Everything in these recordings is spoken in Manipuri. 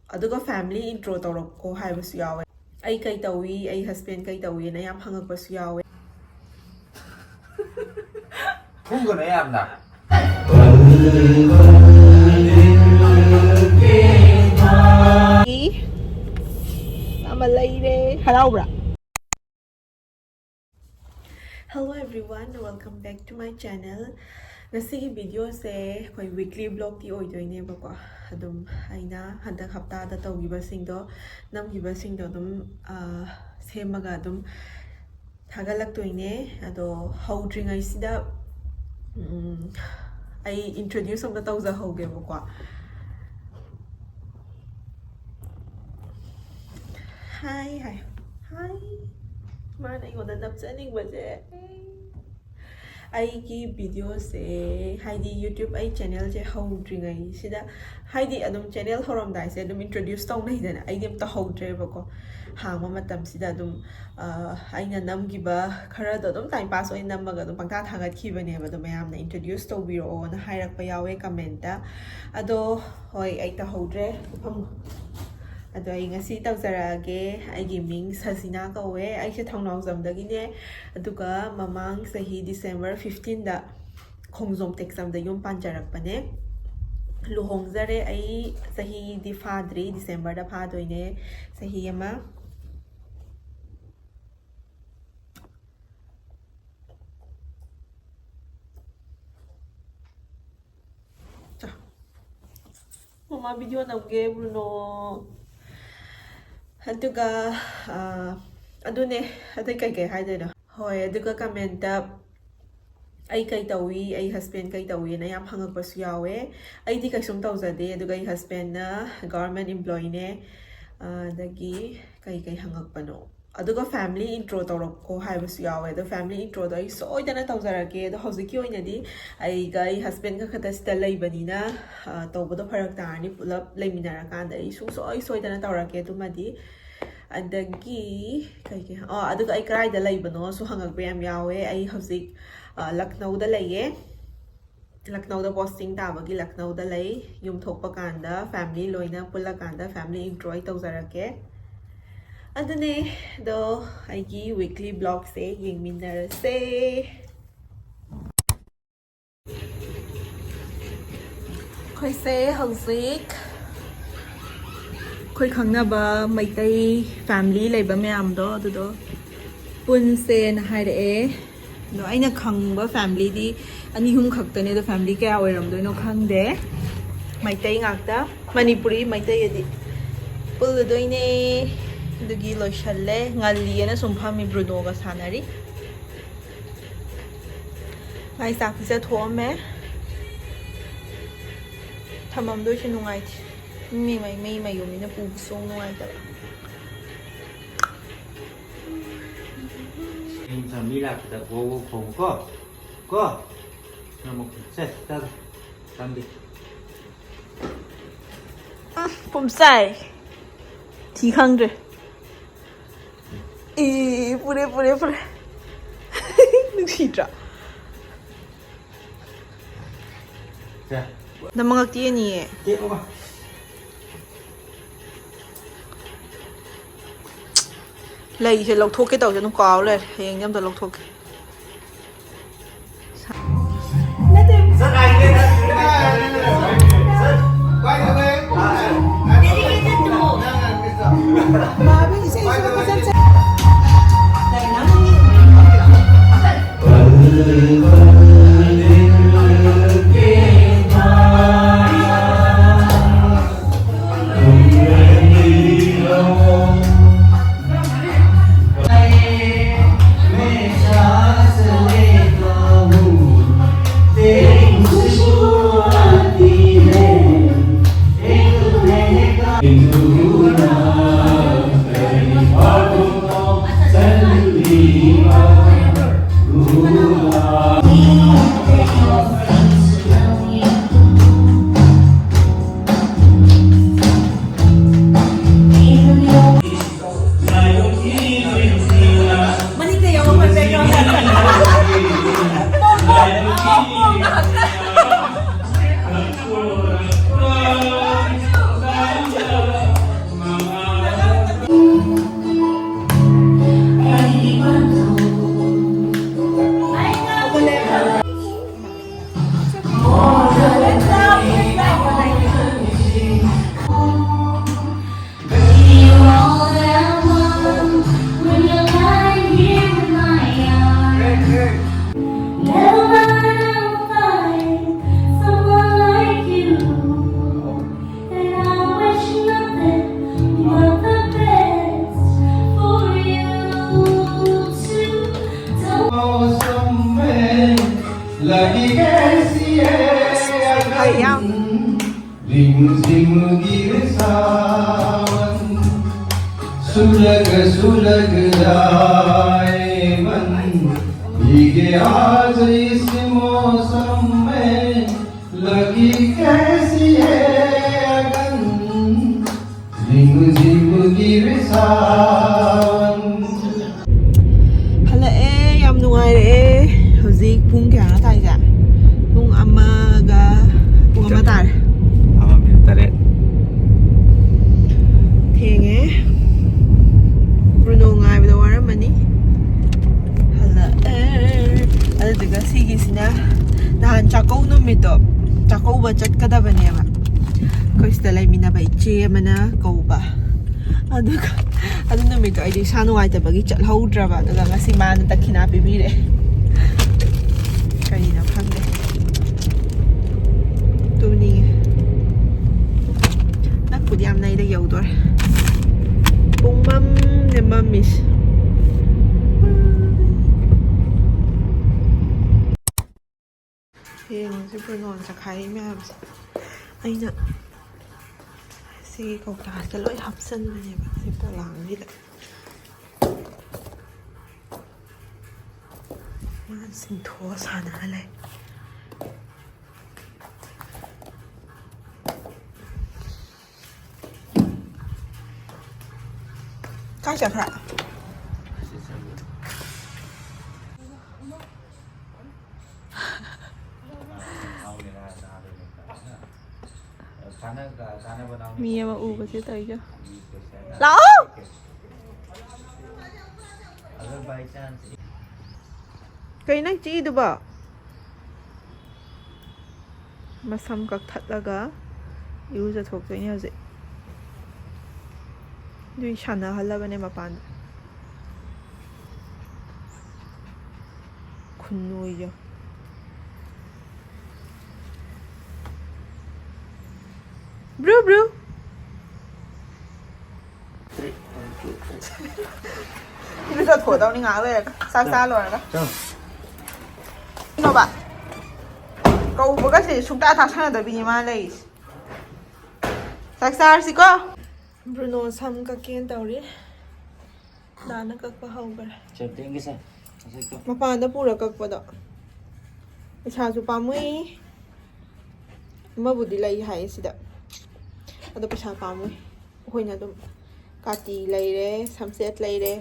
aduga family intro tawrako haibasu yawe ai kai tawi ai husband kai tawi na yam hangakpasu yawe 풍거네 얌나 haraubra. Hello everyone, welcome back to my channel. Nasi video se koi weekly vlog ti oidoine bako adum aina handak hapta da tawgiba singdo namgiba singdo dum semaga dum thagalaktoine ado howdringai sida I introduce some tawza hoge bako. Hi man I wanna napsaning baje aigi video se haidi YouTube ai channel je howdringai sida haidi adum channel horom dai se adum introduce taw nai dana ai dem ta howdre bako hangma matam sida adum aina namgiba khara da adum time pass oi namaga adum pangta thagat khibane ba adum mayam na introduce taw biro na hairak pa yawe comment da ado hoi ai ta howdre ado ai ngasi tawjarage aigi ming Sasina kawe ai se thongnau jamdagine aduga mamang sahi December 15 da khongjom texam da yum panjarakpane luhongjare ai sahi di fadri December da phadoine sahi ama mama video nabge bruno aduga adune adai kai haidena hoi aduga comment da ai kai tawi ai husband kai tawi na yam hangakpasu yawe ai di kaisum tawjade aduga ai husband na government employee ne dagi kai hangakpano aduga family intro tawrako haibasu yawe the family intro da I soidana tawjarage the hojiki oina di ai gai husband ka khata sta leibanina tawbado pharak tarni pulap leiminara kanda I soidana tawrake tumadi adagi kai aduga ai krai da leibano so hangakbe yam yawe ai hojik Lucknow da laye Lucknow da posting tabagi Lucknow da lay yum thokpa kanda family loina pulla kanda family intro ai tawjarake adune do aigi weekly vlog se yengminarase khoi se hojik khoi khangnaba maitai family leiba mayam do adudo punse na haire no aina khangba family di ani hum khaktane do family kya oiramdoino khangde maitai ngakta Manipuri maitai adi puldoine dugi loishalle ngali na sumphami bruno ga sanari ai sak se thome thamam do shi nungai mi yumi na pu song nungai ta em sa mila ta go ko na mo se ta tambi pum sai thi khang de pure nuksitra ja namangak ti ni ke o ba lai se lok thok ke taw je nu kaw le heng yam da lok thok sir ai ke na sir quay về dedicated to Babi isa isa ko sa सुलग सुलग जाए मन भीगे आज इस मौसम में लगी कैसी है अगन रिम झिम गिर सावन ꯍꯜꯂꯛꯑꯦ ꯌꯥꯝ ꯅꯨꯡꯉꯥꯏꯔꯛꯑꯦ ꯍꯧꯖꯤꯛ ꯄꯨꯡ ꯀꯌꯥꯅꯣ ꯇꯥꯏꯁꯦ ꯄꯨꯡ 1 ꯇꯥꯔꯦ ꯊꯦꯡꯉꯦ ꯕ꯭ꯔꯨꯅꯣ ꯉꯥꯏꯕꯗ ꯋꯥꯔꯝꯃꯅꯤ ꯍꯜꯂꯛꯑꯦ ꯑꯗꯨꯗꯨꯒ ꯁꯤꯒꯤꯁꯤꯅ ꯅꯍꯥꯟ ꯆꯥꯛꯀꯧ ꯅꯨꯃꯤꯠꯇꯣ ꯆꯥꯛꯀꯧꯕ ꯆꯠꯀꯗꯕꯅꯦꯕ ꯑꯩꯈꯣꯏ ꯁꯤꯗ ꯂꯩꯃꯤꯟꯅꯕ ꯏꯆꯦ ꯑꯃꯅ ꯀꯧꯕ ꯑꯗꯨꯒ ꯑꯗꯨ ꯅꯨꯃꯤꯠꯇꯣ ꯑꯩꯗꯤ ꯏꯁꯥ ꯅꯨꯡꯉꯥꯏꯇꯕꯒꯤ ꯆꯠꯍꯧꯗ꯭ꯔꯕ ꯑꯗꯨꯒ ꯉꯁꯤ ꯃꯥꯅ ꯗꯈꯤꯅꯥ ꯄꯤꯕꯤꯔꯛꯑꯦ ꯀꯔꯤꯅꯣ ꯈꯪꯗꯦ ꯇꯨꯝꯅꯤꯡꯉꯦ ꯅꯛꯄꯨꯗꯤ ꯌꯥꯝ ꯅꯩꯗ ꯌꯧꯗꯣꯔꯦ ꯄꯨꯡ ꯃꯝꯅꯦ ꯃꯝꯃꯤꯁꯦ ꯌꯦꯡꯉꯨꯁꯤ ꯕ꯭ꯔꯨꯅꯣꯅ ꯆꯈꯥꯏꯔꯤ ꯃꯌꯥꯝꯁꯦ ꯑꯩꯅ ꯁꯤꯒꯤ ꯀꯧꯇꯥꯁꯤꯗ ꯂꯣꯏ ꯍꯥꯞꯆꯟꯕꯅꯦꯕ ꯁꯤ ꯄꯣꯂꯥꯡꯁꯤꯗ ꯃꯥꯅ ꯆꯤꯡꯊꯣꯛꯑ ꯁꯥꯟꯅꯔ ꯂꯩ ꯀꯥꯏ ꯆꯠꯈ꯭ꯔꯦ ꯃꯤ ꯑꯃ ꯎꯕꯁꯦ ꯇꯧꯏꯖꯣ ꯂꯥꯛꯑꯣ ꯀꯩ ꯅꯪ ꯆꯤꯛꯏꯗꯨꯕꯣ ꯃꯁꯝ ꯀꯛꯊꯠꯂꯒ ꯏꯔꯨꯖꯊꯣꯛꯇꯣꯏꯅꯦ ꯍꯧꯖꯤꯛ ꯑꯗꯨꯏ ꯁꯥꯟꯅꯍꯜꯂꯕꯅꯦ ꯃꯄꯥꯟꯗ ꯈꯨꯟꯅꯣꯏꯖꯣ Bru bru 이거 저 도다오니 가래 싹싹로라가 너 봐. 그거가 숙다 다 사나더비니만 레이스. 싹싹시고 브루노 삼 깎긴 떠리. 나는 깎고 하고 그래. 저 땡기세. mapanda pura 깎보다. 이사주 빠무이. mabudi lai hai sida. ꯑꯗꯣ ꯄꯩꯁꯥ ꯄꯥꯝꯃꯨꯏ ꯑꯩꯈꯣꯏꯅ ꯑꯗꯨꯝ ꯀꯥꯇꯤ ꯂꯩꯔꯦ ꯁꯝꯁꯦꯠ ꯂꯩꯔꯦ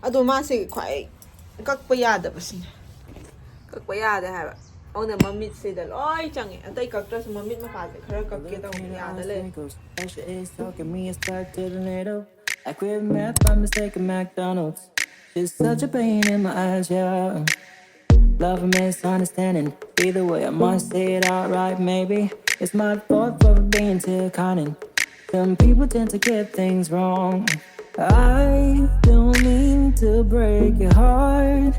ꯑꯗꯣ ꯃꯥꯁꯦ ꯈ꯭ꯋꯥꯏ ꯀꯛꯄ ꯌꯥꯗꯕꯁꯤꯅꯦ ꯀꯛꯄ ꯌꯥꯗꯦ ꯍꯥꯏꯕ ꯑꯗꯨꯅ ꯃꯃꯤꯠꯁꯤꯗ ꯂꯣꯏ ꯆꯪꯉꯦ ꯑꯇꯩ ꯀꯛꯇ꯭ꯔꯁꯨ ꯃꯃꯤꯠ ꯃꯄꯥꯁꯦ ꯈꯔ ꯀꯛꯀꯦ ꯇꯧꯕ ꯌꯥꯗ ꯂꯩ I quit math by mistake at McDonald's. It's such a pain in my eyes, yeah. Love and misunderstanding. Either way, I must say it outright, maybe. It's my fault for being too cunning. Some people tend to get things wrong. I don't mean to break your heart,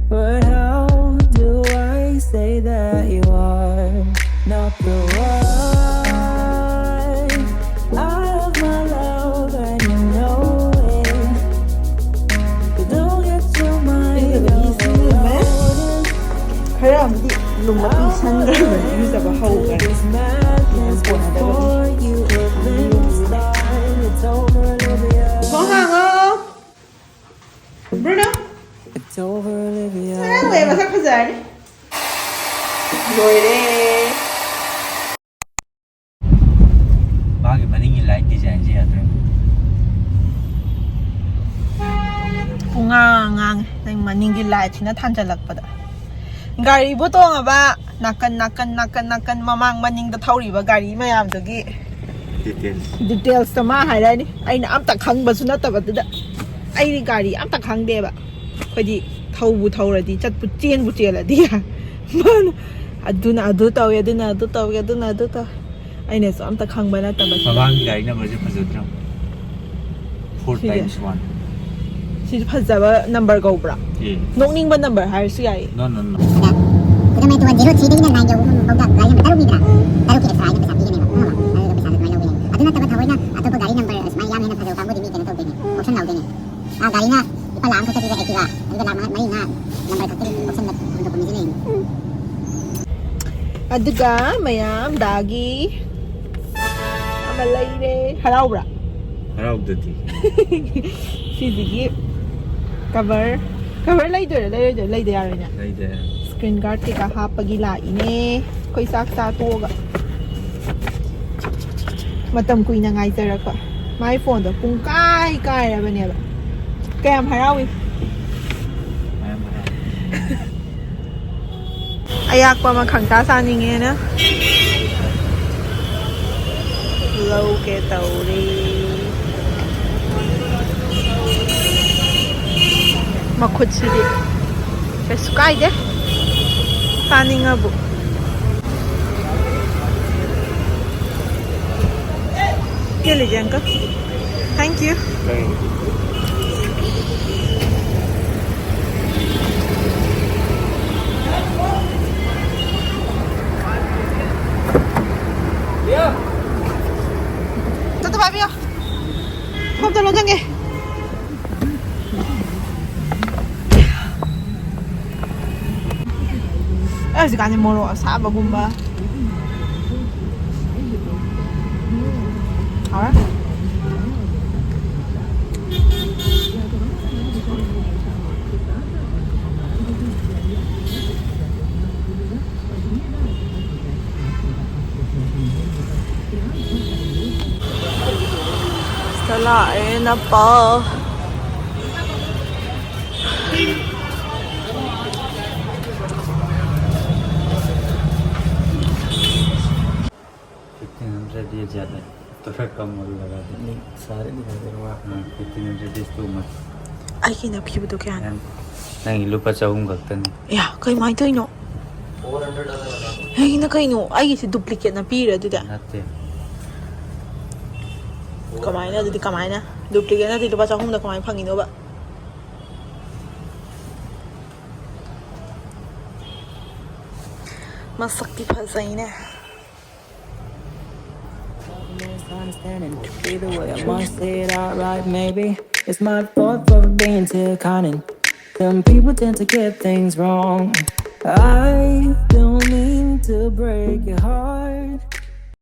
but how do I say that you are not the one? I have my love and you know it. So don't get your mind khara amdi lumma pisan garba use aba hauga Bruno It's over, Olivia. 왜 마삭 하자니 loire 마기 마닝이 라이트 디자인 지야들. pungang nang maninggi light na thanjalakpada gari bu tongaba nakan mamang maningda thauriba gari mayamdagi details to ma hairani aina amta khangbasu natabadda ai gari amta khangdeba khodi thaubu thauradi chatpu chenbu cheladi man aduna adu tawi aduna adu tawi aduna adu ta aina so amta khangba nataba 마방이 가이 넘버지 맞았죠. 4x1. 시 fazaba number gobra 예. nokningba number haisu yai No. 그다음에 또 079 9 거기다 가리 넘버 따로입니다. 따로 엑스트라 아이는 비싸 비기네요. 비싸서 많이 나오네. 아드나 따고 타고이나 아토고 가리 넘버 많이 야면은 가지고 광고 디미 되는 또 되네. 옵션 나오네. 아 가리나 이빨 람 그때 비가 액티가 이거 람 많이 나 넘버 갖게 옵션 나 그거 보미지네. aduga mayam dagi ama leire haraubra ꯍꯔꯥꯎꯗꯗꯤ ꯁꯤꯁꯤꯒꯤ ꯀꯚꯔ ꯂꯩꯗꯣꯏꯔꯥ ꯂꯩꯗ ꯌꯥꯔꯣꯏꯅꯦ ꯂꯩꯗꯦ ꯁ꯭ꯀ꯭ꯔꯤꯟ ꯒꯥꯔꯗ ꯀꯩꯀꯥ ꯍꯥꯞꯄꯒꯤ ꯂꯥꯛꯏꯅꯦ ꯑꯩꯈꯣꯏ ꯆꯥꯛ ꯆꯥ ꯇꯣꯛꯑꯒ ꯃꯇꯝ ꯀꯨꯏꯅ ꯉꯥꯏꯖꯔꯛꯄ ꯃꯥꯏ ꯐꯣꯟꯗꯣ ꯄꯨꯡ ꯀꯥꯏꯔꯕꯅꯦꯕ ꯀꯌꯥꯝ ꯍꯔꯥꯎꯏ ꯃꯌꯥꯝ ꯍꯔꯥꯎ ꯑꯌꯥꯛꯄ ꯑꯃ ꯈꯪꯇꯥ ꯆꯥꯅꯤꯡꯉꯦꯅ ꯂꯧꯒꯦ ꯇꯧꯔꯤ ꯃꯈꯨꯠꯁꯤꯗꯤ ꯀꯩꯁꯨ ꯀꯥꯏꯗꯦ ꯆꯥꯅꯤꯡꯉꯕꯨ Here लीजिए uncle thank you 또 밥이요 밥도 넣어장게 아직까지 멀어 사바곰바 알아? lại nó bò $1,500 ज़्यादा है थोड़ा कम और लगा दे सारे दिखा दे रहा हाँ $1,500 is too much ai khi nào kêu tôi kia नहीं लुपा चाहूँ गलतन ya kai mai toi no ai na kai no ai si duplicate na pira du da नाते kamai na du kamai na duplicate na di lupa chahum da kamai phangi no ba masakti phasai na Understanding either way, I must say it outright. Maybe it's my fault for being too cunning. Some people tend to get things wrong. I don't mean to break your heart.